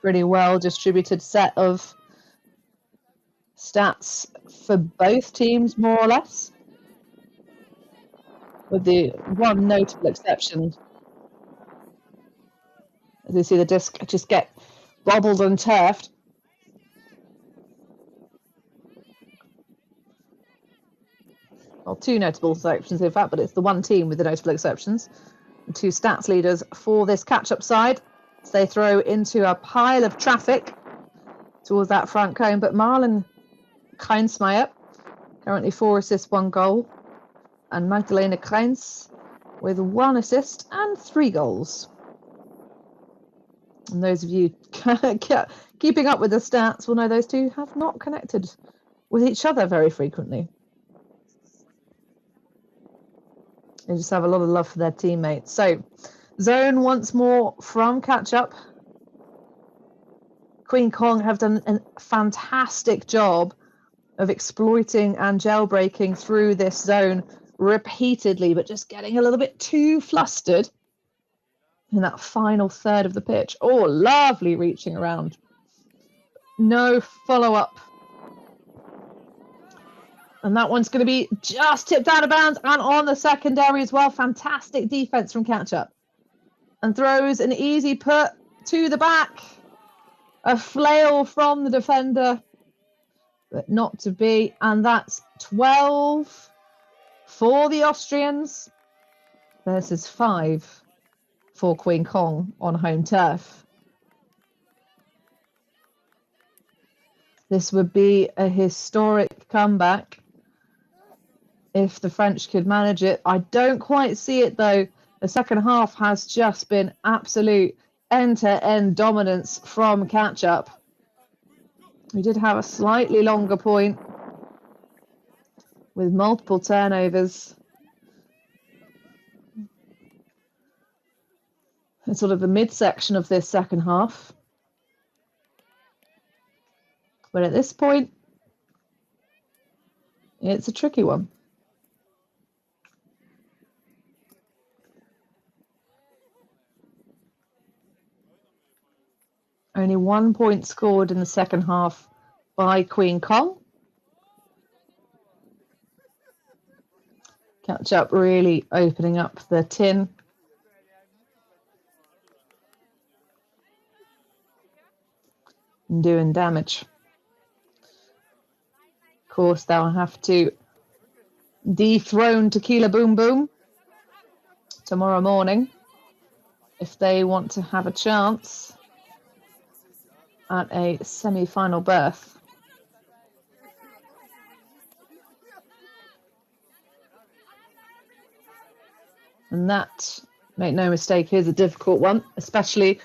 Pretty well distributed set of stats for both teams, more or less, with the one notable exception. As you see the disc just get bobbled and turfed. Well, two notable exceptions, in fact, but it's the one team with the notable exceptions. The two stats leaders for this Catchup side. So they throw into a pile of traffic towards that front cone. But Marlon Kleinsmeyer, currently 4 assists, 1 goal. And Magdalena Kreins with 1 assist and 3 goals. And those of you keeping up with the stats will know those two have not connected with each other very frequently. They just have a lot of love for their teammates. So, zone once more from Catchup. Queen Kong have done a fantastic job of exploiting and jailbreaking through this zone repeatedly, but just getting a little bit too flustered in that final third of the pitch. Oh, lovely reaching around. No follow-up. And that one's going to be just tipped out of bounds and on the secondary as well. Fantastic defense from Catchup. And throws an easy put to the back. A flail from the defender, but not to be. And that's 12 for the Austrians versus 5 for Queen Kong on home turf. This would be a historic comeback if the French could manage it. I don't quite see it though. The second half has just been absolute end-to-end dominance from Catchup. We did have a slightly longer point with multiple turnovers. It's sort of the midsection of this second half. But at this point, it's a tricky one. Only 1 point scored in the second half by Queen Kong. Catchup really opening up the tin. And doing damage. Of course, they'll have to dethrone Tequila Boom Boom tomorrow morning if they want to have a chance at a semi-final berth. And that, make no mistake, is a difficult one, especially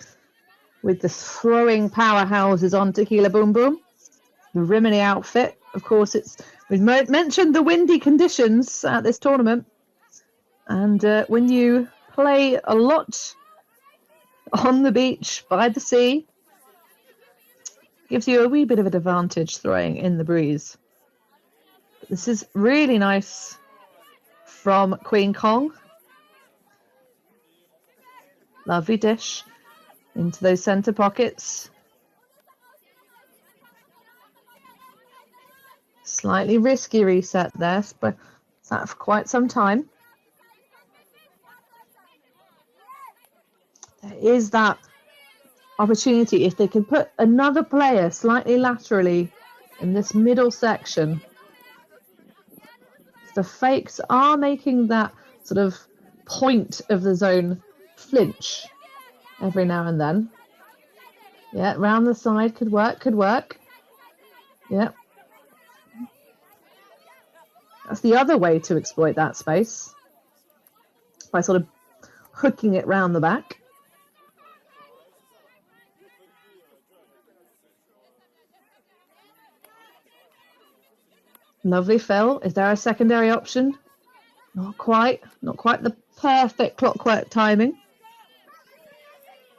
with the throwing powerhouses on Tequila Boom Boom. The Rimini outfit, of course, we've mentioned the windy conditions at this tournament. And when you play a lot on the beach, by the sea, gives you a wee bit of an advantage throwing in the breeze. This is really nice from Queen Kong. Lovely dish into those center pockets. Slightly risky reset there, but sat for quite some time. There is that opportunity if they can put another player slightly laterally in this middle section. The fakes are making that sort of point of the zone flinch every now and then. Yeah, round the side could work. Yeah. That's the other way to exploit that space, by sort of hooking it round the back. Lovely fill. Is there a secondary option? Not quite. Not quite the perfect clockwork timing.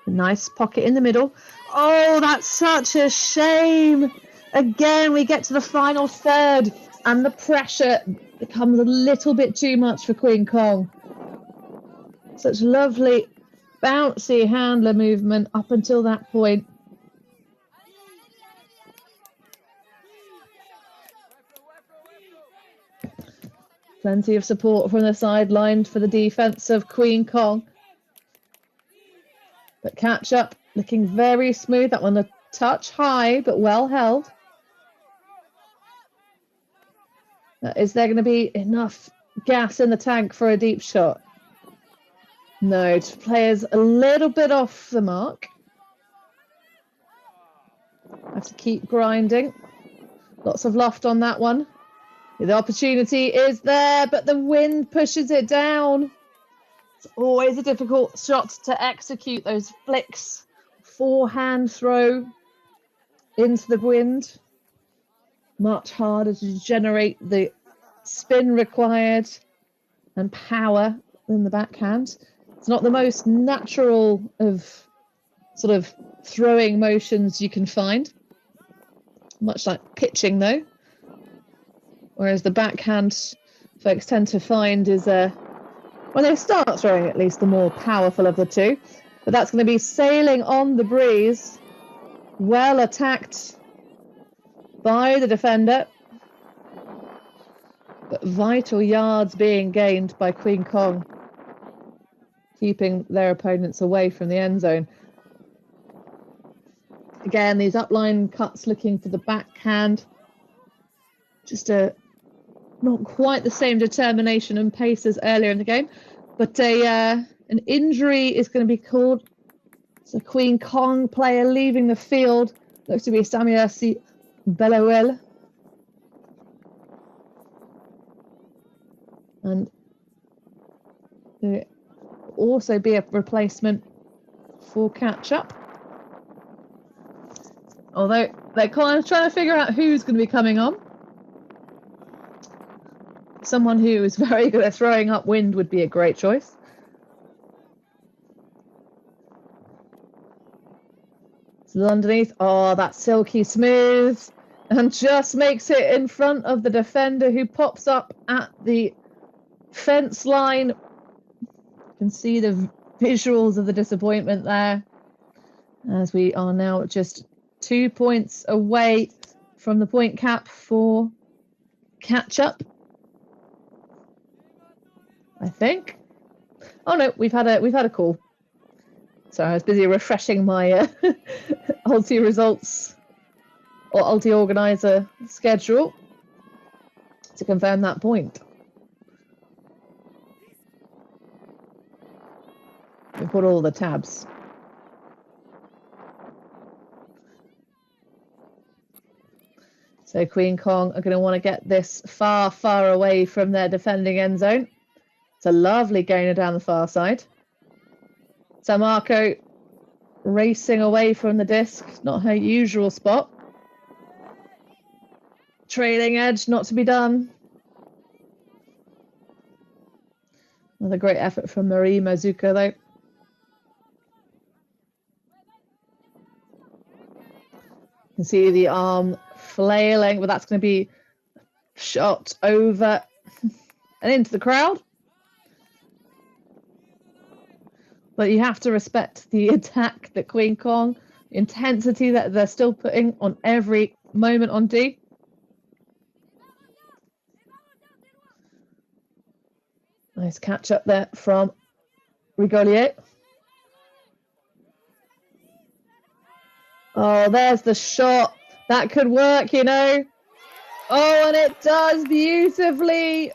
A nice pocket in the middle. Oh, that's such a shame. Again, we get to the final third and the pressure becomes a little bit too much for Queen Kong. Such lovely, bouncy handler movement up until that point. Plenty of support from the sideline for the defense of Queen Kong. But Catchup looking very smooth. That one a touch high, but well held. Is there going to be enough gas in the tank for a deep shot? No, players a little bit off the mark. Have to keep grinding. Lots of loft on that one. The opportunity is there, but the wind pushes it down. It's always a difficult shot to execute, those flicks. Forehand throw into the wind. Much harder to generate the spin required and power than the backhand. It's not the most natural of sort of throwing motions you can find. Much like pitching, though. Whereas the backhand folks tend to find is, when they start throwing at least, the more powerful of the two. But that's going to be sailing on the breeze. Well attacked by the defender. But vital yards being gained by Queen Kong, keeping their opponents away from the end zone. Again, these upline cuts looking for the backhand. Just not quite the same determination and pace as earlier in the game, but an injury is going to be called. It's a Queen Kong player leaving the field. Looks to be Samiasi Belawel. And there will also be a replacement for Catchup. Although they're kind of trying to figure out who's going to be coming on. Someone who is very good at throwing upwind would be a great choice. So underneath, oh, that's silky smooth. And just makes it in front of the defender who pops up at the fence line. You can see the visuals of the disappointment there, as we are now just 2 points away from the point cap for Catchup, I think. Oh no, we've had a call. So I was busy refreshing my Ulti results or Ulti organizer schedule to confirm that point. We've got all the tabs. So Queen Kong are going to want to get this far, far away from their defending end zone. It's a lovely gainer down the far side. Samarco racing away from the disc, not her usual spot. Trailing edge, not to be done. Another great effort from Marie Mazuka, though. You can see the arm flailing, but that's going to be shot over and into the crowd. But you have to respect the attack that Queen Kong, the intensity that they're still putting on every moment on D. Nice catch up there from Rigolier. Oh, there's the shot. That could work, you know. Oh, and it does beautifully.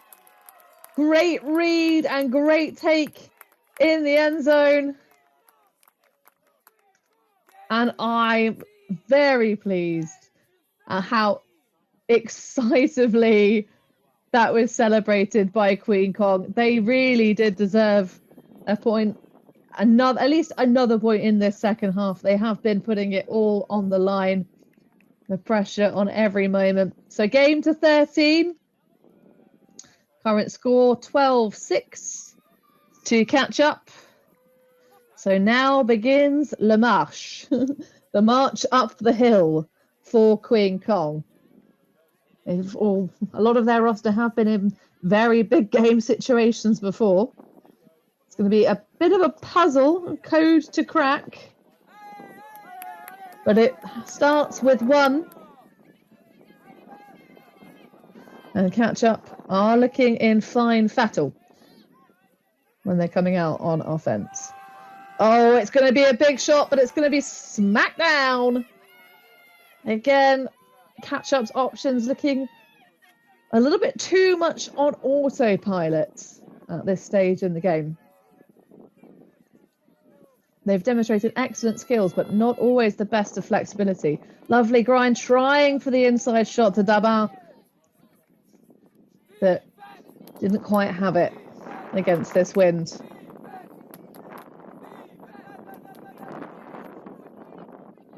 Great read and great take in the end zone. And I'm very pleased at how excitingly that was celebrated by Queen Kong. They really did deserve a point. At least another point in this second half. They have been putting it all on the line. The pressure on every moment. So game to 13. Current score 12-6 to catch up. So now begins Le Marche. The march up the hill for Queen Kong. A lot of their roster have been in very big game situations before. It's going to be a bit of a puzzle, code to crack. But it starts with one. And Catchup are looking in fine fettle when they're coming out on offense. Oh, it's going to be a big shot, but it's going to be smacked down. Again, Catchup's options looking a little bit too much on autopilot at this stage in the game. They've demonstrated excellent skills, but not always the best of flexibility. Lovely grind, trying for the inside shot to Dabin, but didn't quite have it against this wind.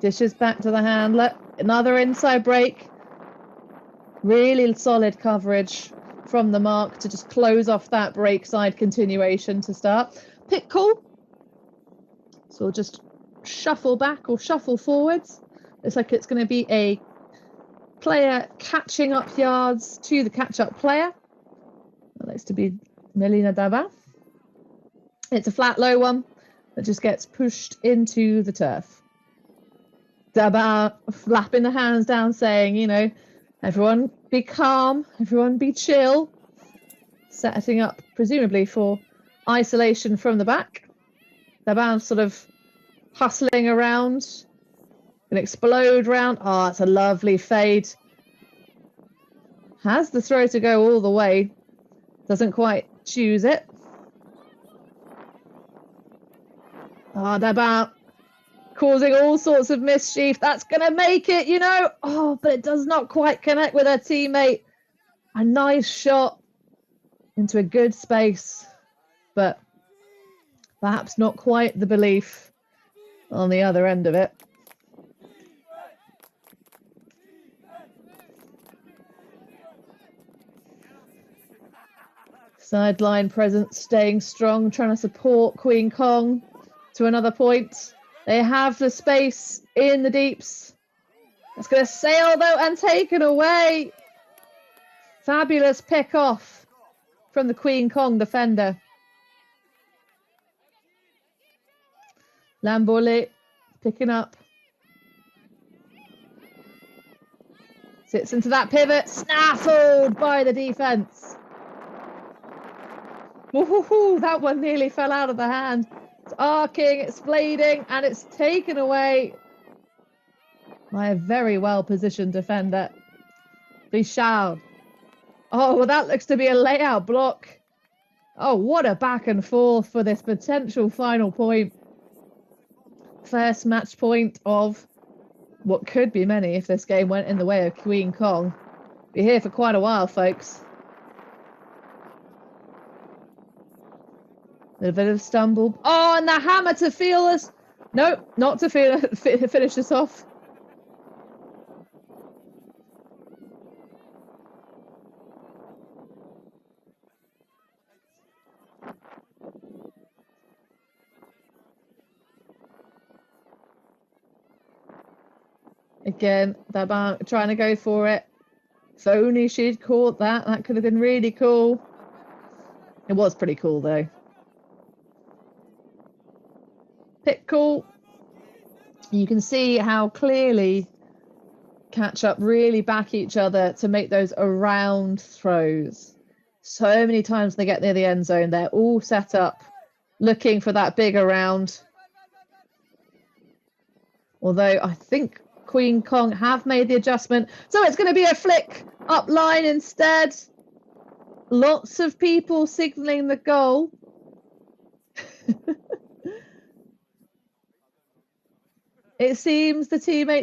Dishes back to the handler. Another inside break. Really solid coverage from the mark to just close off that break side continuation to start. Pick call. So we'll just shuffle back or shuffle forwards. Looks like it's going to be a player catching up yards to the catch-up player. That looks to be Melina Dabin. It's a flat low one that just gets pushed into the turf. Dabin flapping the hands down saying, you know, everyone be calm, everyone be chill. Setting up presumably for isolation from the back. Dabin sort of hustling around. An explode round. Oh, it's a lovely fade. Has the throw to go all the way. Doesn't quite choose it. Oh, Dabin causing all sorts of mischief. That's going to make it, you know. Oh, but it does not quite connect with her teammate. A nice shot into a good space, but perhaps not quite the belief on the other end of it. Sideline presence staying strong, trying to support Queen Kong to another point. They have the space in the deeps. It's going to sail though and taken away. Fabulous pick off from the Queen Kong defender. Lambourlet picking up. Sits into that pivot. Snaffled by the defence. That one nearly fell out of the hand. It's arcing, it's blading, and it's taken away by a very well positioned defender. Bichard. Oh, well, that looks to be a layout block. Oh, what a back and forth for this potential final point. First match point of what could be many if this game went in the way of Queen Kong. Be here for quite a while, folks. A bit of stumble. Oh, and the hammer to Fearless. Nope, not to finish this off. Again, they're trying to go for it. If only she'd caught that. That could have been really cool. It was pretty cool, though. Pick call. You can see how clearly Catchup really back each other to make those around throws. So many times they get near the end zone, they're all set up looking for that big around. Although I think Queen Kong have made the adjustment. So it's going to be a flick up line instead. Lots of people signalling the goal. It seems the teammates